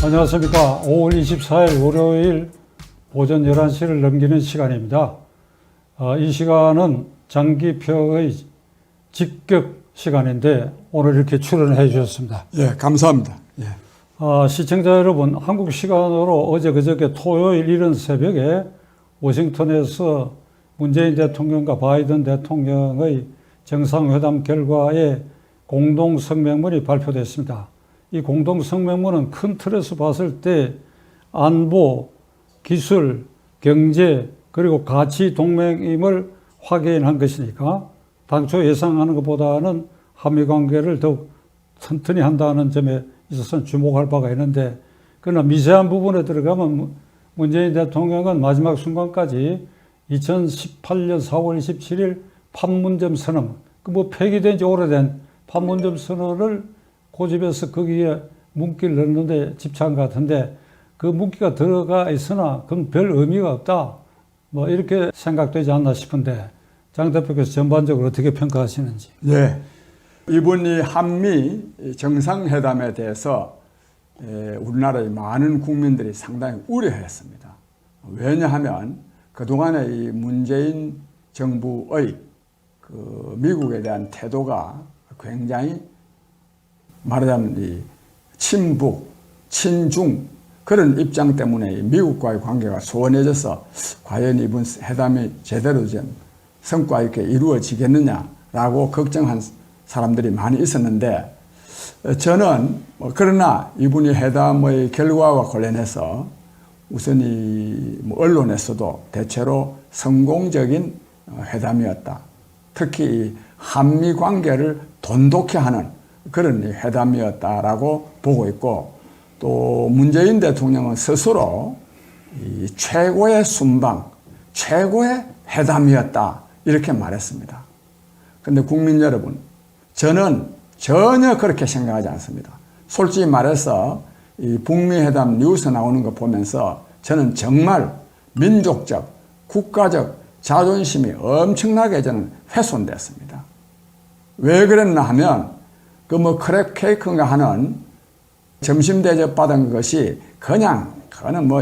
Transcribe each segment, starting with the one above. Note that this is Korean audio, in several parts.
안녕하십니까. 5월 24일 월요일 오전 11시를 넘기는 시간입니다. 이 시간은 장기표의 직격 시간인데 오늘 이렇게 출연해 주셨습니다. 예, 감사합니다. 예. 시청자 여러분, 한국 시간으로 어제 그저께 토요일 이른 새벽에 워싱턴에서 문재인 대통령과 바이든 대통령의 정상회담 결과에 공동성명문이 발표됐습니다. 이 공동성명문은 큰 틀에서 봤을 때 안보, 기술, 경제 그리고 가치 동맹임을 확인한 것이니까 당초 예상하는 것보다는 한미관계를 더욱 튼튼히 한다는 점에 있어서는 주목할 바가 있는데, 그러나 미세한 부분에 들어가면 문재인 대통령은 마지막 순간까지 2018년 4월 27일 판문점 선언, 폐기된 지 오래된 판문점 선언을 고집해서 거기에 문기를 넣는데 집착한 것 같은데, 그 문기가 들어가 있으나 그건 별 의미가 없다, 이렇게 생각되지 않나 싶은데 장 대표께서 전반적으로 어떻게 평가하시는지. 예. 이번 이 한미 정상회담에 대해서 우리나라의 많은 국민들이 상당히 우려했습니다. 왜냐하면 그동안의 이 문재인 정부의 그 미국에 대한 태도가 굉장히 말하자면 이 친북, 친중 그런 입장 때문에 미국과의 관계가 소원해져서 과연 이번 회담이 제대로 좀 성과 있게 이루어지겠느냐라고 걱정한 사람들이 많이 있었는데, 저는 그러나 이분이 회담의 결과와 관련해서 우선 이 언론에서도 대체로 성공적인 회담이었다. 특히 이 한미 관계를 돈독히 하는 그런 회담이었다라고 보고 있고, 또 문재인 대통령은 스스로 이 최고의 순방, 최고의 회담이었다 이렇게 말했습니다. 그런데 국민 여러분, 저는 전혀 그렇게 생각하지 않습니다. 솔직히 말해서 이 북미 회담 뉴스 나오는 거 보면서 저는 정말 민족적, 국가적 자존심이 엄청나게 저는 훼손됐습니다. 왜 그랬나 하면 그 크랩 케이크인가 하는 점심 대접 받은 것이 그는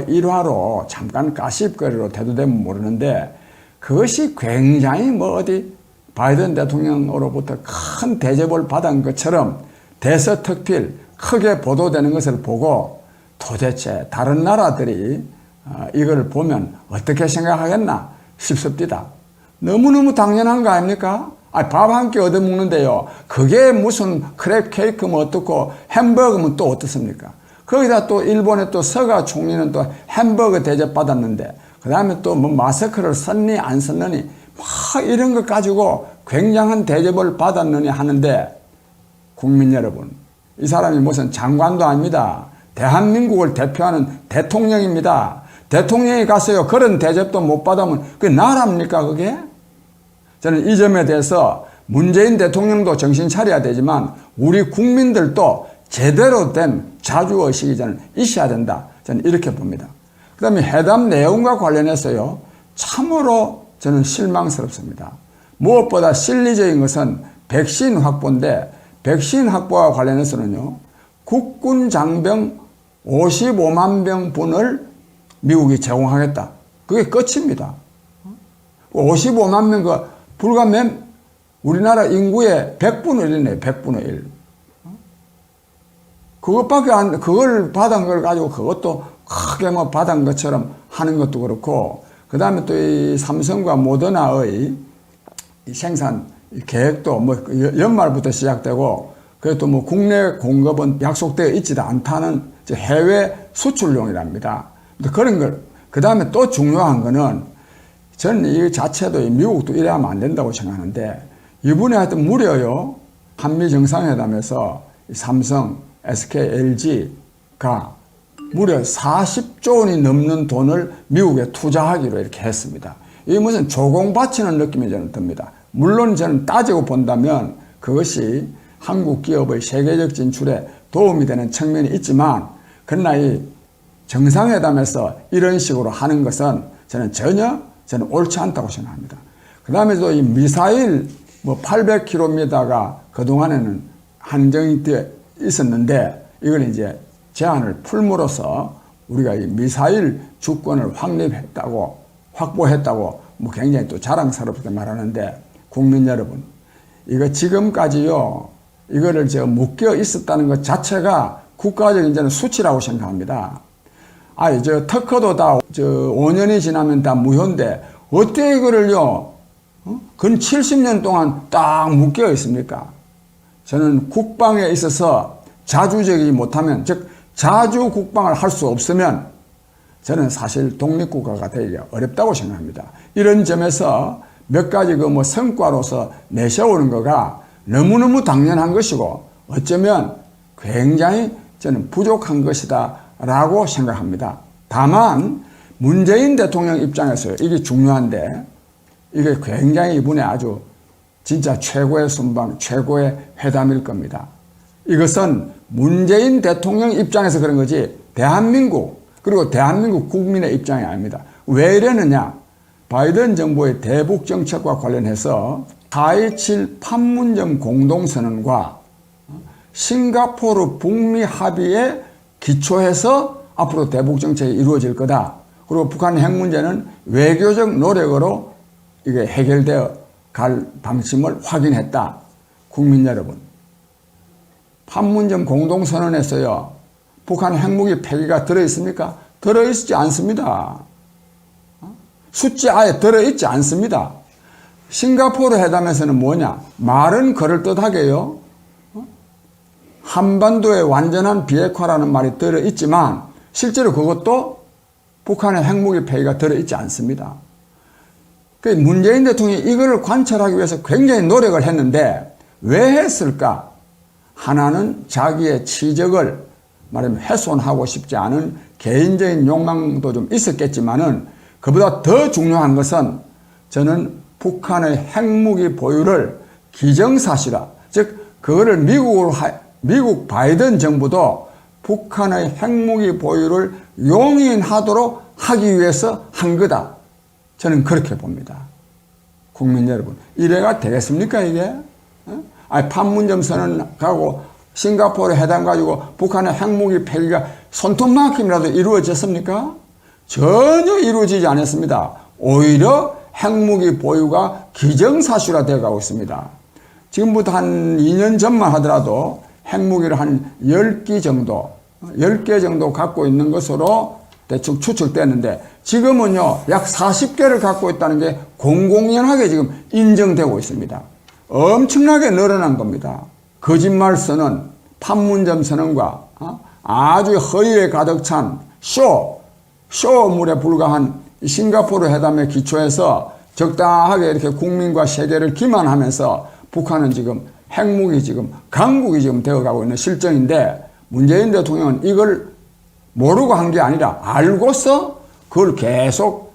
일화로 잠깐 가십거리로 대두되면 모르는데, 그것이 굉장히 어디 바이든 대통령으로부터 큰 대접을 받은 것처럼 대서특필 크게 보도되는 것을 보고 도대체 다른 나라들이 이걸 보면 어떻게 생각하겠나 싶습니다. 너무너무 당연한 거 아닙니까? 밥 한 끼 얻어먹는데요. 그게 무슨 크랩 케이크면 어떻고 햄버거면 또 어떻습니까? 거기다 또 일본의 또 서가 총리는 또 햄버거 대접 받았는데, 그 다음에 또 마스크를 썼니 안 썼느니 이런 것 가지고 굉장한 대접을 받았느니 하는데, 국민 여러분, 이 사람이 무슨 장관도 아닙니다. 대한민국을 대표하는 대통령입니다. 대통령이 가서요 그런 대접도 못 받으면 그게 나라입니까 그게? 저는 이 점에 대해서 문재인 대통령도 정신 차려야 되지만 우리 국민들도 제대로 된 자주의식이 저는 있어야 된다. 저는 이렇게 봅니다. 그 다음에 회담 내용과 관련해서요 참으로 저는 실망스럽습니다. 무엇보다 실리적인 것은 백신 확보인데, 백신 확보와 관련해서는요 국군 장병 55만 명분을 미국이 제공하겠다. 그게 끝입니다. 55만 명 불과 우리나라 인구의 100분의 1이네요. 100분의 1. 그걸 받은 걸 가지고 그것도 크게 받은 것처럼 하는 것도 그렇고, 그 다음에 또 이 삼성과 모더나의 이 생산 계획도 연말부터 시작되고, 그래도 국내 공급은 약속되어 있지도 않다는 해외 수출용이랍니다. 그런 걸, 그 다음에 또 중요한 거는 저는 이 자체도 미국도 이래 하면 안 된다고 생각하는데, 이번에 하여튼 무려요 한미 정상회담에서 삼성, SK, LG가 무려 40조 원이 넘는 돈을 미국에 투자하기로 이렇게 했습니다. 이게 무슨 조공 바치는 느낌이 저는 듭니다. 물론 저는 따지고 본다면 그것이 한국 기업의 세계적 진출에 도움이 되는 측면이 있지만, 그러나 이 정상회담에서 이런 식으로 하는 것은 저는 옳지 않다고 생각합니다. 그 다음에 또 이 미사일 800km가 그동안에는 한정이 되어 있었는데, 이걸 이제 제한을 풀므로써 우리가 이 미사일 주권을 확보했다고 뭐 굉장히 또 자랑스럽게 말하는데, 국민 여러분, 이거 지금까지요, 이거를 묶여 있었다는 것 자체가 국가적인 저는 수치라고 생각합니다. 아니, 특허도 다 5년이 지나면 다 무효인데, 어떻게 이거를요, 근 70년 동안 딱 묶여 있습니까? 저는 국방에 있어서 자주적이지 못하면, 즉, 자주 국방을 할 수 없으면 저는 사실 독립국가가 되기 어렵다고 생각합니다. 이런 점에서 몇 가지 성과로서 내세우는 거가 너무너무 당연한 것이고, 어쩌면 굉장히 저는 부족한 것이다 라고 생각합니다. 다만 문재인 대통령 입장에서 이게 중요한데, 이게 굉장히 이번에 아주 진짜 최고의 순방, 최고의 회담일 겁니다. 이것은 문재인 대통령 입장에서 그런 거지 대한민국, 그리고 대한민국 국민의 입장이 아닙니다. 왜 이러느냐? 바이든 정부의 대북 정책과 관련해서 4.27 판문점 공동선언과 싱가포르 북미 합의에 기초해서 앞으로 대북 정책이 이루어질 거다. 그리고 북한 핵 문제는 외교적 노력으로 이게 해결되어 갈 방침을 확인했다. 국민 여러분, 판문점 공동선언에서요, 북한 핵무기 폐기가 들어있습니까? 들어있지 않습니다. 숫자 아예 들어있지 않습니다. 싱가포르 회담에서는 뭐냐? 말은 그럴듯하게요, 한반도의 완전한 비핵화라는 말이 들어있지만 실제로 그것도 북한의 핵무기 폐기가 들어있지 않습니다. 문재인 대통령이 이걸 관철하기 위해서 굉장히 노력을 했는데 왜 했을까? 하나는 자기의 치적을 말하면 훼손하고 싶지 않은 개인적인 욕망도 좀 있었겠지만은, 그보다 더 중요한 것은 저는 북한의 핵무기 보유를 기정사실화, 즉 그거를 미국 바이든 정부도 북한의 핵무기 보유를 용인하도록 하기 위해서 한 거다. 저는 그렇게 봅니다. 국민 여러분, 이래가 되겠습니까 이게? 아니, 판문점 선언 가고 싱가포르 회담 가지고 북한의 핵무기 폐기가 손톱만큼이라도 이루어졌습니까? 전혀 이루어지지 않았습니다. 오히려 핵무기 보유가 기정사실화 되어 가고 있습니다. 지금부터 한 2년 전만 하더라도 핵무기를 한 10개 정도 갖고 있는 것으로 대충 추측되는데, 지금은요, 약 40개를 갖고 있다는 게 공공연하게 지금 인정되고 있습니다. 엄청나게 늘어난 겁니다. 거짓말 선언, 판문점 선언과 아주 허위에 가득 찬 쇼물에 불과한 싱가포르 회담에 기초해서 적당하게 이렇게 국민과 세계를 기만하면서 북한은 지금 핵무기 강국이 되어가고 있는 실정인데, 문재인 대통령은 이걸 모르고 한 게 아니라 알고서 그걸 계속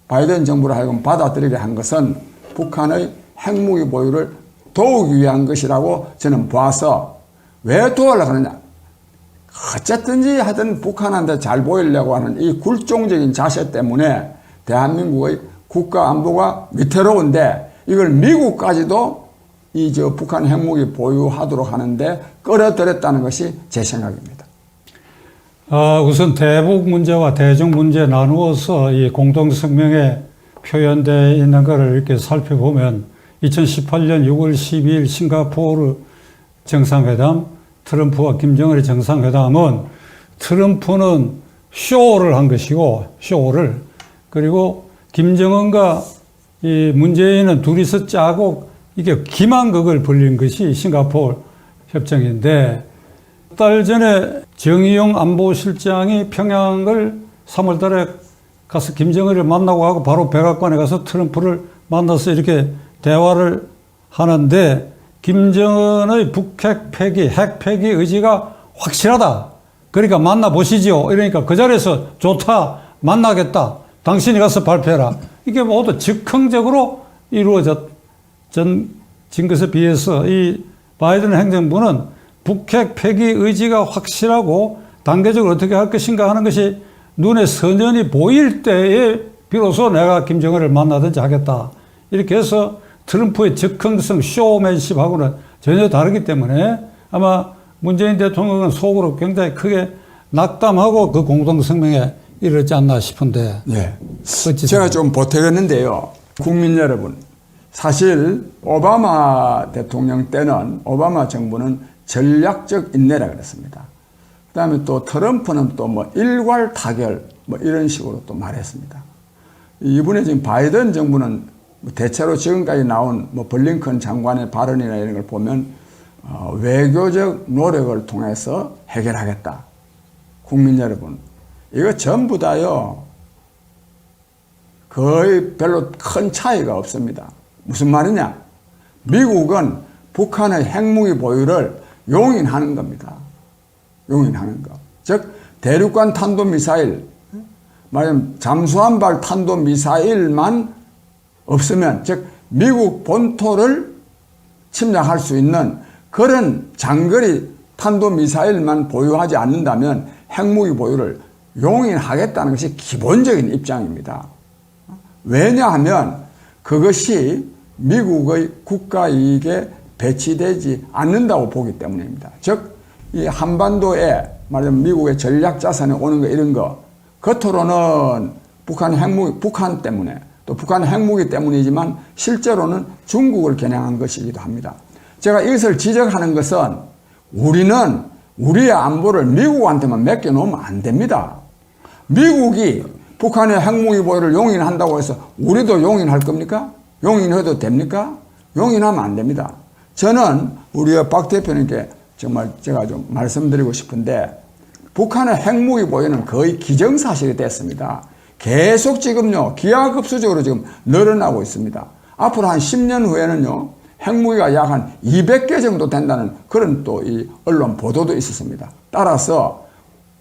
바이든 정부로 하여금 받아들이게 한 것은 북한의 핵무기 보유를 도우기 위한 것이라고 저는 봐서, 왜 도와려고 하느냐? 어쨌든지 하여튼 북한한테 잘 보이려고 하는 이 굴종적인 자세 때문에 대한민국의 국가 안보가 위태로운데, 이걸 미국까지도 북한 핵무기 보유하도록 하는데 끌어들였다는 것이 제 생각입니다. 우선 대북 문제와 대중 문제 나누어서 이 공동성명에 표현되어 있는 것을 이렇게 살펴보면, 2018년 6월 12일 싱가포르 정상회담, 트럼프와 김정은의 정상회담은 트럼프는 쇼를 한 것이고, 그리고 김정은과 이 문재인은 둘이서 짜고 이게 기만극을 벌린 것이 싱가포르 협정인데, 달 전에 정의용 안보실장이 평양을 3월 달에 가서 김정은을 만나고 하고 바로 백악관에 가서 트럼프를 만나서 이렇게 대화를 하는데, 김정은의 북핵 폐기, 핵 폐기 의지가 확실하다. 그러니까 만나보시죠. 이러니까 그 자리에서 좋다. 만나겠다. 당신이 가서 발표해라. 이게 모두 즉흥적으로 이루어진 것에 비해서 이 바이든 행정부는 북핵 폐기 의지가 확실하고 단계적으로 어떻게 할 것인가 하는 것이 눈에 선연히 보일 때에 비로소 내가 김정은을 만나든지 하겠다. 이렇게 해서 트럼프의 즉흥성 쇼맨십하고는 전혀 다르기 때문에 아마 문재인 대통령은 속으로 굉장히 크게 낙담하고 그 공동성명에 이르지 않나 싶은데. 예. 어찌 제가 좀 보태겠는데요. 국민 여러분, 사실 오바마 대통령 때는 오바마 정부는 전략적 인내라 그랬습니다. 그다음에 또 트럼프는 또 뭐 일괄 타결 뭐 이런 식으로 또 말했습니다. 이번에 지금 바이든 정부는 대체로 지금까지 나온 뭐 블링컨 장관의 발언이나 이런 걸 보면 외교적 노력을 통해서 해결하겠다. 국민 여러분, 이거 전부 다요. 거의 별로 큰 차이가 없습니다. 무슨 말이냐? 미국은 북한의 핵무기 보유를 용인하는 겁니다. 용인하는 거. 즉 대륙간 탄도미사일, 말하자면 잠수함발 탄도미사일만 없으면, 즉 미국 본토를 침략할 수 있는 그런 장거리 탄도미사일만 보유하지 않는다면 핵무기 보유를 용인하겠다는 것이 기본적인 입장입니다. 왜냐하면 그것이 미국의 국가 이익에 배치되지 않는다고 보기 때문입니다. 즉 이 한반도에 말하자면 미국의 전략 자산에 오는 거 이런 거 겉으로는 북한 때문에 또 북한 핵무기 때문이지만 실제로는 중국을 겨냥한 것이기도 합니다. 제가 이것을 지적하는 것은 우리는 우리의 안보를 미국한테만 맡겨놓으면 안 됩니다. 미국이 북한의 핵무기 보유를 용인한다고 해서 우리도 용인할 겁니까? 용인해도 됩니까? 용인하면 안 됩니다. 저는 우리 박 대표님께 정말 제가 좀 말씀드리고 싶은데 북한의 핵무기 보유는 거의 기정사실이 됐습니다. 계속 지금요 기하급수적으로 지금 늘어나고 있습니다. 앞으로 한 10년 후에는요 핵무기가 약 한 200개 정도 된다는 그런 또 이 언론 보도도 있었습니다. 따라서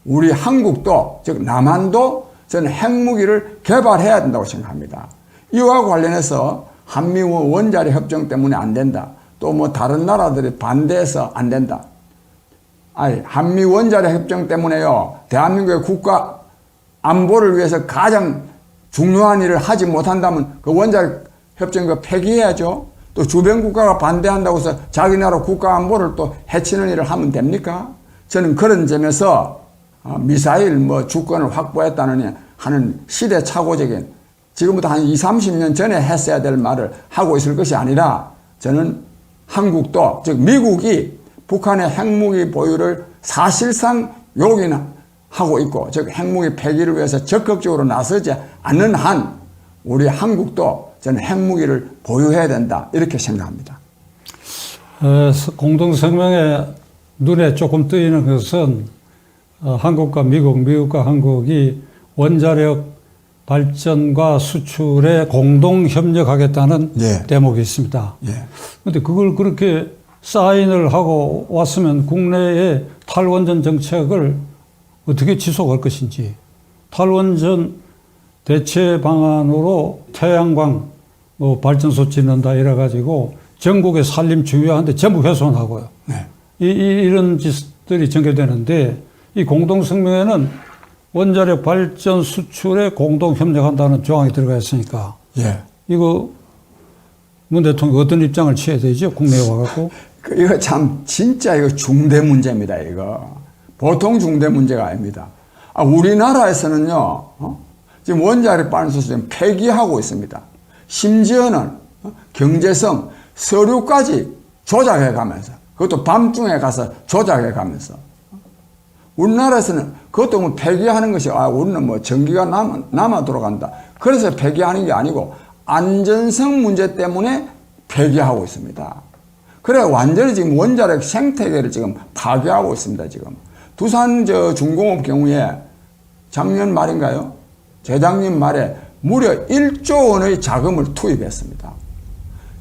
우리 한국도 즉 남한도 저는 핵무기를 개발해야 된다고 생각합니다. 이와 관련해서 한미 원자력 협정 때문에 안 된다. 또 뭐 다른 나라들이 반대해서 안 된다. 아니 한미 원자력 협정 때문에요 대한민국의 국가 안보를 위해서 가장 중요한 일을 하지 못한다면 그 원자력 협정을 폐기해야죠. 또 주변 국가가 반대한다고 해서 자기 나라 국가 안보를 또 해치는 일을 하면 됩니까? 저는 그런 점에서 미사일 뭐 주권을 확보했다느니 하는 시대착오적인 지금부터 한 20, 30년 전에 했어야 될 말을 하고 있을 것이 아니라 저는 한국도 즉 미국이 북한의 핵무기 보유를 사실상 용인하고 있고 즉 핵무기 폐기를 위해서 적극적으로 나서지 않는 한 우리 한국도 저는 핵무기를 보유해야 된다 이렇게 생각합니다. 공동성명에 눈에 조금 띄는 것은 한국과 미국, 미국과 한국이 원자력 발전과 수출에 공동 협력하겠다는 대목이 있습니다. 그런데 그걸 그렇게 사인을 하고 왔으면 국내의 탈원전 정책을 어떻게 지속할 것인지, 탈원전 대체 방안으로 태양광 발전소 짓는다 이래가지고 전국의 산림 중요한데 전부 훼손하고요. 이런 짓들이 전개되는데 이 공동성명에는 원자력 발전 수출에 공동 협력한다는 조항이 들어가 있으니까 이거 문 대통령 어떤 입장을 취해야 되죠? 국내에 와갖고. 이거 참 진짜 이거 중대 문제입니다. 이거 보통 중대 문제가 아닙니다. 우리나라에서는요 지금 원자력 발전소 지금 폐기하고 있습니다. 심지어는 경제성 서류까지 조작해가면서 그것도 밤중에 가서 조작해가면서 우리나라에서는 그것도 뭐 폐기하는 것이 우리는 뭐 전기가 남아 돌아간다 그래서 폐기하는 게 아니고 안전성 문제 때문에 폐기하고 있습니다. 그래 완전히 지금 원자력 생태계를 지금 파괴하고 있습니다. 지금 두산 중공업 경우에 작년 말인가요? 재작년 말에 무려 1조 원의 자금을 투입했습니다.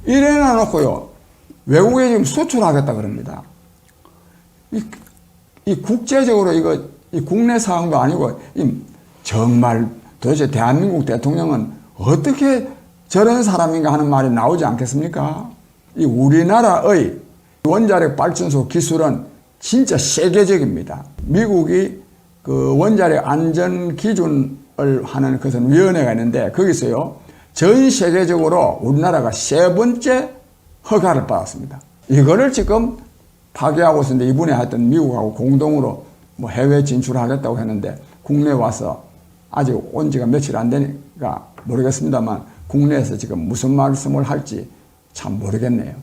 이래나 놓고요 외국에 지금 수출하겠다 그럽니다. 이 국제적으로 이 국내 상황도 아니고 정말 도대체 대한민국 대통령은 어떻게 저런 사람인가 하는 말이 나오지 않겠습니까? 이 우리나라의 원자력 발전소 기술은 진짜 세계적입니다. 미국이 그 원자력 안전 기준을 하는 그런 위원회가 있는데 거기서요 전 세계적으로 우리나라가 3번째 허가를 받았습니다. 이거를 지금 파괴하고 있었는데 이번에 하여튼 미국하고 공동으로 뭐 해외 진출하겠다고 했는데 국내에 와서 아직 온 지가 며칠 안 되니까 모르겠습니다만 국내에서 지금 무슨 말씀을 할지 참 모르겠네요.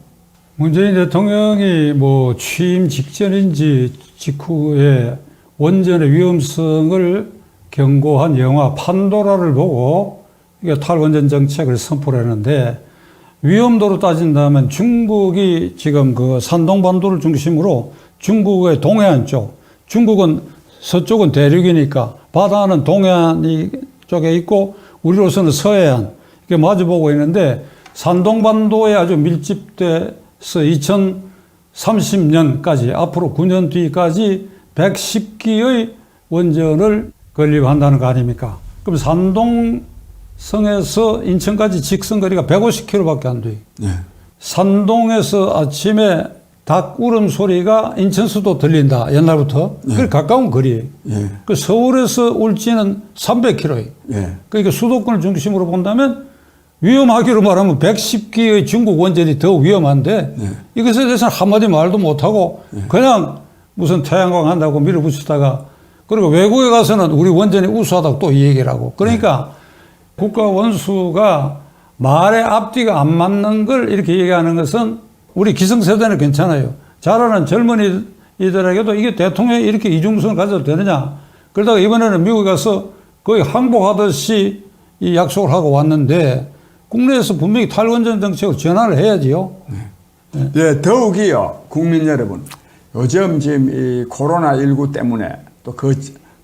문재인 대통령이 뭐 취임 직전인지 직후에 원전의 위험성을 경고한 영화 판도라를 보고 이게 탈원전 정책을 선포를 했는데, 위험도로 따진다면 중국이 지금 그 산동반도를 중심으로 중국의 동해안 쪽, 중국은 서쪽은 대륙이니까 바다는 동해안 쪽에 있고 우리로서는 서해안, 이렇게 마주보고 있는데, 산동반도에 아주 밀집돼서 2030년까지 앞으로 9년 뒤까지 110기의 원전을 건립한다는 거 아닙니까? 그럼 산동성에서 인천까지 직선거리가 150km밖에 안 돼요. 네. 산동에서 아침에 닭 울음소리가 인천수도 들린다, 옛날부터. 그 가까운 거리예요. 예. 그 서울에서 울진은 300km예요. 예. 그러니까 수도권을 중심으로 본다면 위험하기로 말하면 110기의 중국 원전이 더 위험한데, 이것에 대해서는 한마디 말도 못하고 그냥 무슨 태양광 한다고 밀어붙이다가, 그리고 외국에 가서는 우리 원전이 우수하다고 또 이 얘기를 하고. 그러니까 국가 원수가 말의 앞뒤가 안 맞는 걸 이렇게 얘기하는 것은 우리 기성세대는 괜찮아요. 자라는 젊은이들에게도 이게 대통령이 이렇게 이중성을 가져도 되느냐. 그러다가 이번에는 미국에 가서 거의 항복하듯이 이 약속을 하고 왔는데, 국내에서 분명히 탈원전 정책으로 전환을 해야지요. 네, 더욱이요, 국민 여러분. 요즘 지금 이 코로나19 때문에 또 그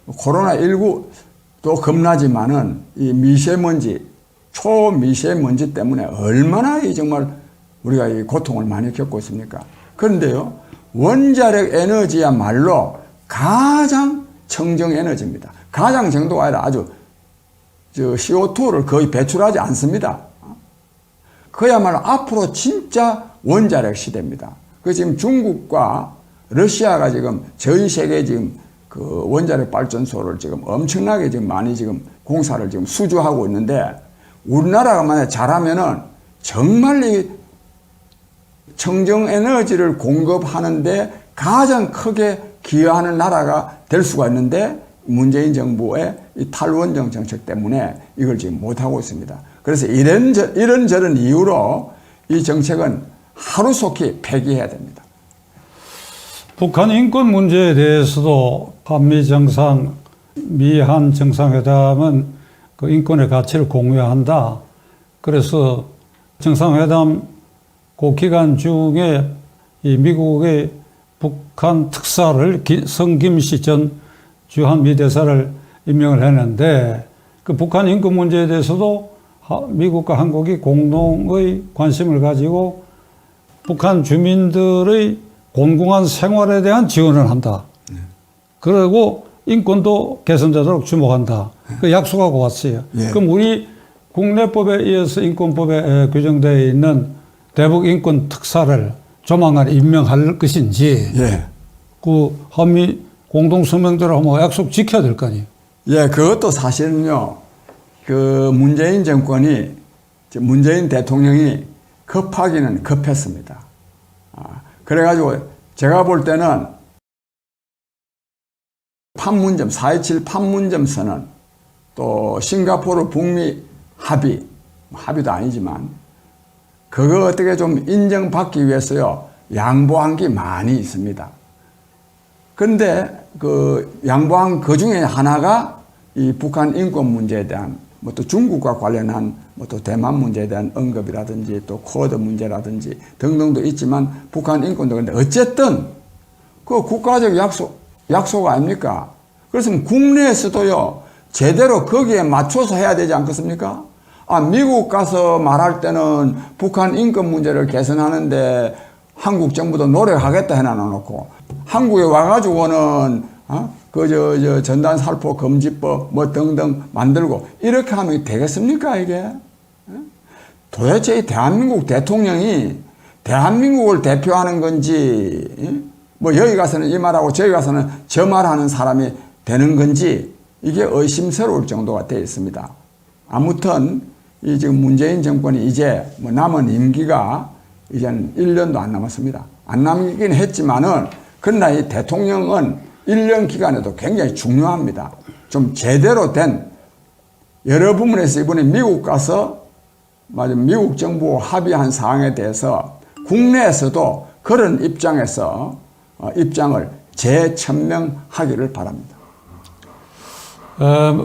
코로나19도 겁나지만은 이 미세먼지, 초미세먼지 때문에 얼마나 이 정말 우리가 이 고통을 많이 겪고 있습니까? 그런데요, 원자력 에너지야말로 가장 청정 에너지입니다. 가장 정도가 아니라 아주 CO2를 거의 배출하지 않습니다. 그야말로 앞으로 진짜 원자력 시대입니다. 그 지금 중국과 러시아가 지금 전 세계 지금 그 원자력 발전소를 지금 엄청나게 지금 많이 지금 공사를 지금 수주하고 있는데, 우리나라가 만약 잘하면은 정말 이 청정 에너지를 공급하는데 가장 크게 기여하는 나라가 될 수가 있는데, 문재인 정부의 이 탈원전 정책 때문에 이걸 지금 못하고 있습니다. 그래서 이런저런 이유로 이 정책은 하루속히 폐기해야 됩니다. 북한 인권 문제에 대해서도 한미 정상, 미한 정상회담은 그 인권의 가치를 공유한다. 그래서 정상회담 그 기간 중에 이 미국의 북한 특사를 성김씨 전 주한미 대사를 임명을 했는데, 그 북한 인권 문제에 대해서도 미국과 한국이 공동의 관심을 가지고 북한 주민들의 곤궁한 생활에 대한 지원을 한다. 그리고 인권도 개선되도록 주목한다. 그 약속하고 왔어요. 그럼 우리 국내법에 이어서 인권법에 규정되어 있는 대북 인권 특사를 조만간 임명할 것인지, 그 한미 공동성명대로 뭐 약속 지켜야 될 거 아니에요. 예, 그것도 사실은요, 그 문재인 정권이, 문재인 대통령이 급하기는 급했습니다. 그래가지고 제가 볼 때는 판문점, 4.27 판문점 선언, 또 싱가포르 북미 합의도 아니지만, 그거 어떻게 좀 인정받기 위해서요, 양보한 게 많이 있습니다. 그런데 그 양보한 그 중에 하나가 이 북한 인권 문제에 대한, 뭐 또 중국과 관련한 뭐 또 대만 문제에 대한 언급이라든지 또 쿼드 문제라든지 등등도 있지만, 북한 인권도. 근데 어쨌든 그 국가적 약속 아닙니까? 그래서 국내에서도요, 제대로 거기에 맞춰서 해야 되지 않겠습니까? 미국 가서 말할 때는 북한 인권 문제를 개선하는데 한국 정부도 노력하겠다 해놔놓고, 한국에 와가지고는 전단 살포 금지법 뭐 등등 만들고 이렇게 하면 되겠습니까, 이게? 도대체 이 대한민국 대통령이 대한민국을 대표하는 건지, 뭐 여기 가서는 이 말하고 저기 가서는 저 말하는 사람이 되는 건지, 이게 의심스러울 정도가 되어 있습니다. 아무튼 이 지금 문재인 정권이 이제 뭐 남은 임기가 이제는 1년도 안 남았습니다. 안 남기긴 했지만은 그러나 이 대통령은 1년 기간에도 굉장히 중요합니다. 좀 제대로 된 여러 부분에서 이번에 미국 가서 미국 정부와 합의한 사항에 대해서 국내에서도 그런 입장에서 입장을 재천명하기를 바랍니다.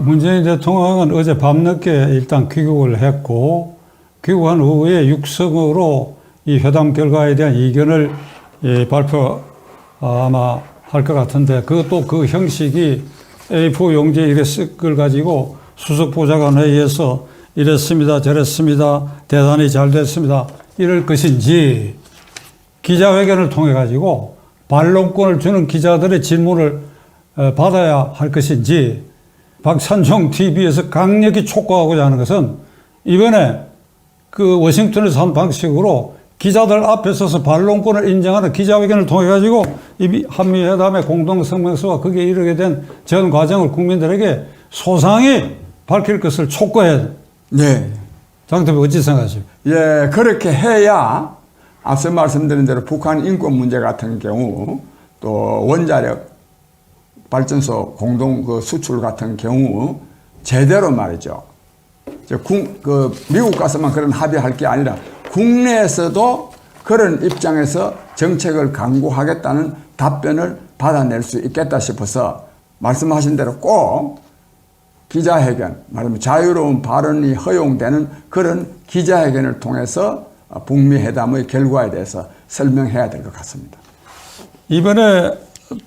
문재인 대통령은 어제 밤늦게 일단 귀국을 했고, 귀국한 후에 육성으로 이 회담 결과에 대한 의견을 발표 아마 할 것 같은데, 그것도 그 형식이 A4 용지에 이렇게 쓸 걸 가지고 수석보좌관 회의에서 이랬습니다, 저랬습니다, 대단히 잘 됐습니다, 이럴 것인지, 기자회견을 통해 가지고 반론권을 주는 기자들의 질문을 받아야 할 것인지, 박찬종 TV에서 강력히 촉구하고자 하는 것은 이번에 그 워싱턴에서 한 방식으로 기자들 앞에 서서 반론권을 인정하는 기자회견을 통해 가지고 이 한미회담의 공동성명서와 거기에 이르게 된 전 과정을 국민들에게 소상히 밝힐 것을 촉구해야 돼. 네. 장 대표 어찌 생각하십니까? 예, 그렇게 해야 앞서 말씀드린 대로 북한 인권 문제 같은 경우 또 원자력 발전소 공동 그 수출 같은 경우 제대로 말이죠. 미국 가서만 그런 합의할 게 아니라 국내에서도 그런 입장에서 정책을 강구하겠다는 답변을 받아낼 수 있겠다 싶어서 말씀하신 대로 꼭 기자회견, 말하면 자유로운 발언이 허용되는 그런 기자회견을 통해서 북미 회담의 결과에 대해서 설명해야 될 것 같습니다. 이번에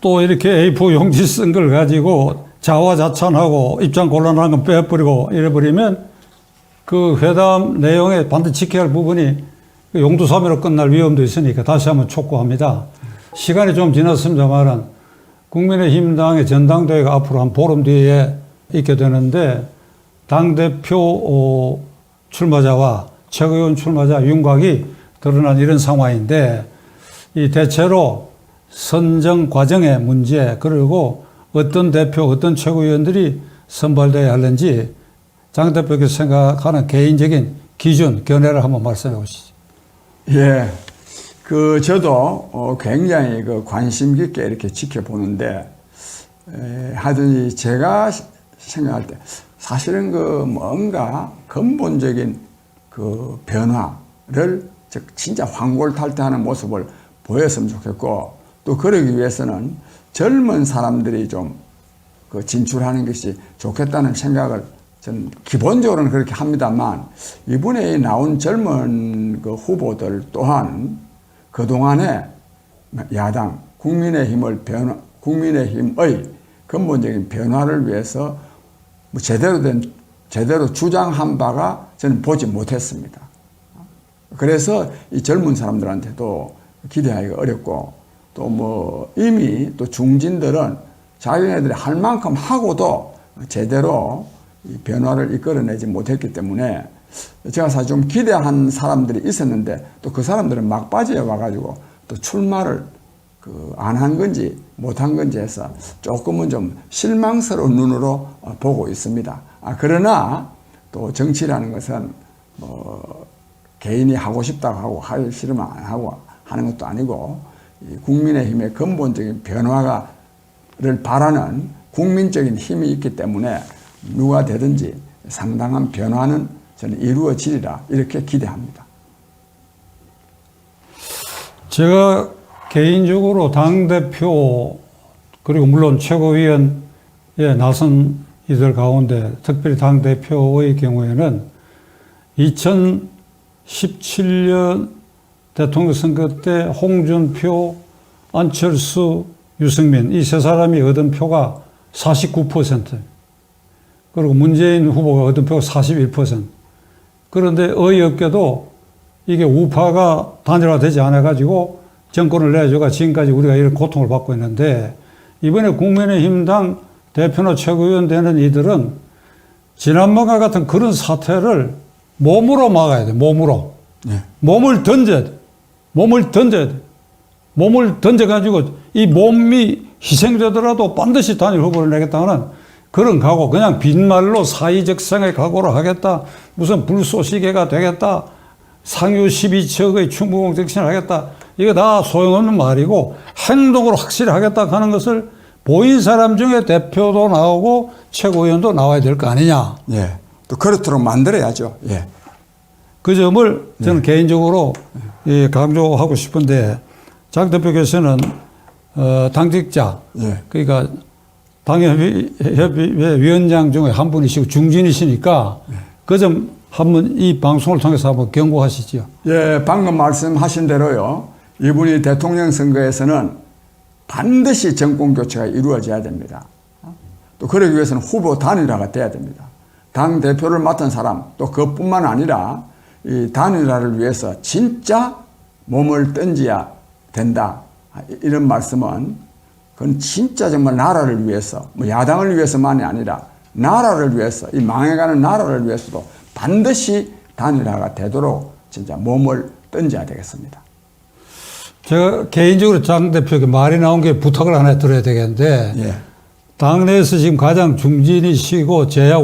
또 이렇게 A4 용지 쓴 걸 가지고 자화자찬하고 입장 곤란한 건 빼버리고 이래버리면 그 회담 내용에 반드시 지켜야 할 부분이 용두사미로 끝날 위험도 있으니까 다시 한번 촉구합니다. 시간이 좀 지났습니다만 국민의힘당의 전당대회가 앞으로 한 보름 뒤에 있게 되는데 당대표 출마자와 최고위원 출마자 윤곽이 드러난 이런 상황인데 이 대체로 선정 과정의 문제 그리고 어떤 대표 어떤 최고위원들이 선발되어야 하는지 장 대표께서 생각하는 개인적인 기준 견해를 한번 말씀해 보시죠. 예, 저도 굉장히 관심 깊게 이렇게 지켜보는데 하여튼 제가 생각할 때 사실은 뭔가 근본적인 변화를 진짜 황골탈퇴하는 모습을 보였으면 좋겠고 또 그러기 위해서는 젊은 사람들이 좀 진출하는 것이 좋겠다는 생각을 저는 기본적으로는 그렇게 합니다만 이번에 나온 젊은 후보들 또한 그동안에 야당 국민의힘의 근본적인 변화를 위해서 제대로 주장한 바가 저는 보지 못했습니다. 그래서 이 젊은 사람들한테도 기대하기가 어렵고 또 이미 또 중진들은 자기네들이 할 만큼 하고도 제대로 이 변화를 이끌어내지 못했기 때문에 제가 사실 좀 기대한 사람들이 있었는데 또 그 사람들은 막바지에 와가지고 또 출마를 안 한 건지 못 한 건지 해서 조금은 좀 실망스러운 눈으로 보고 있습니다. 그러나 또 정치라는 것은 개인이 하고 싶다고 하고 하기 싫으면 안 하고 하는 것도 아니고 국민의힘의 근본적인 변화를 바라는 국민적인 힘이 있기 때문에 누가 되든지 상당한 변화는 저는 이루어지리라 이렇게 기대합니다. 제가 개인적으로 당대표 그리고 물론 최고위원에 나선 이들 가운데 특별히 당대표의 경우에는 2017년 대통령 선거 때 홍준표, 안철수, 유승민 이 세 사람이 얻은 표가 49%. 그리고 문재인 후보가 얻은 표가 41%. 그런데 어이없게도 이게 우파가 단일화되지 않아가지고 정권을 내줘가 지금까지 우리가 이런 고통을 받고 있는데 이번에 국민의힘당 대표나 최고위원 되는 이들은 지난번과 같은 그런 사태를 몸으로 막아야 돼, 몸으로. 네. 몸을 던져야 돼. 몸을 던져야 돼. 몸을 던져가지고 이 몸이 희생되더라도 반드시 단일 후보를 내겠다는 그런 각오, 그냥 빈말로 사의적생의 각오를 하겠다, 무슨 불쏘시개가 되겠다, 상유 12척의 충무공 정신을 하겠다, 이게 다 소용없는 말이고 행동으로 확실히 하겠다 하는 것을 보인 사람 중에 대표도 나오고 최고위원도 나와야 될 거 아니냐. 예. 또 그렇도록 만들어야죠. 예. 그 점을 저는 개인적으로 강조하고 싶은데 장 대표께서는 당직자 예. 그러니까 당협의회 위원장 중에 한 분이시고 중진이시니까 그 점 한번 이 방송을 통해서 한번 경고하시죠. 예, 방금 말씀하신 대로요. 이분이 대통령 선거에서는 반드시 정권 교체가 이루어져야 됩니다. 또 그러기 위해서는 후보 단일화가 돼야 됩니다. 당 대표를 맡은 사람 또 그뿐만 아니라 이 단일화를 위해서 진짜 몸을 던져야 된다. 이런 말씀은 그건 진짜 정말 나라를 위해서 뭐 야당을 위해서만이 아니라 나라를 위해서 이 망해가는 나라를 위해서도 반드시 단일화가 되도록 진짜 몸을 던져야 되겠습니다. 제가 개인적으로 장 대표에게 말이 나온 게 부탁을 하나 드려야 되겠는데 예. 당내에서 지금 가장 중진이시고 제야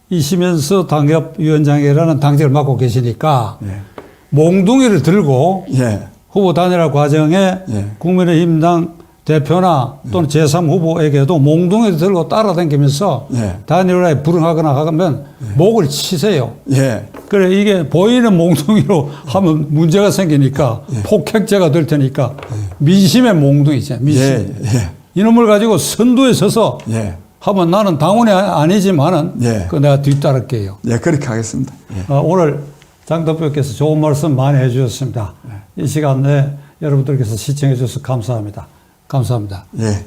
원로이시면서 당협위원장이라는 당직을 맡고 계시니까 예. 몽둥이를 들고 예. 후보 단일화 과정에 예. 국민의힘당 대표나 또는 제3후보에게도 몽둥이를 들고 따라다니면서 예. 단일화에 불응하거나 하면 목을 치세요. 예. 그래 이게 보이는 몽둥이로 하면 문제가 생기니까 폭행죄가 될 테니까 민심의 몽둥이죠. 민심. 예. 이놈을 가지고 선두에 서서 예. 하면 나는 당원이 아니지만은 예. 그 내가 뒤따를게요. 예. 그렇게 하겠습니다. 예. 오늘 장 대표께서 좋은 말씀 많이 해주셨습니다. 이 시간 내에 여러분들께서 시청해 주셔서 감사합니다. 감사합니다. 예.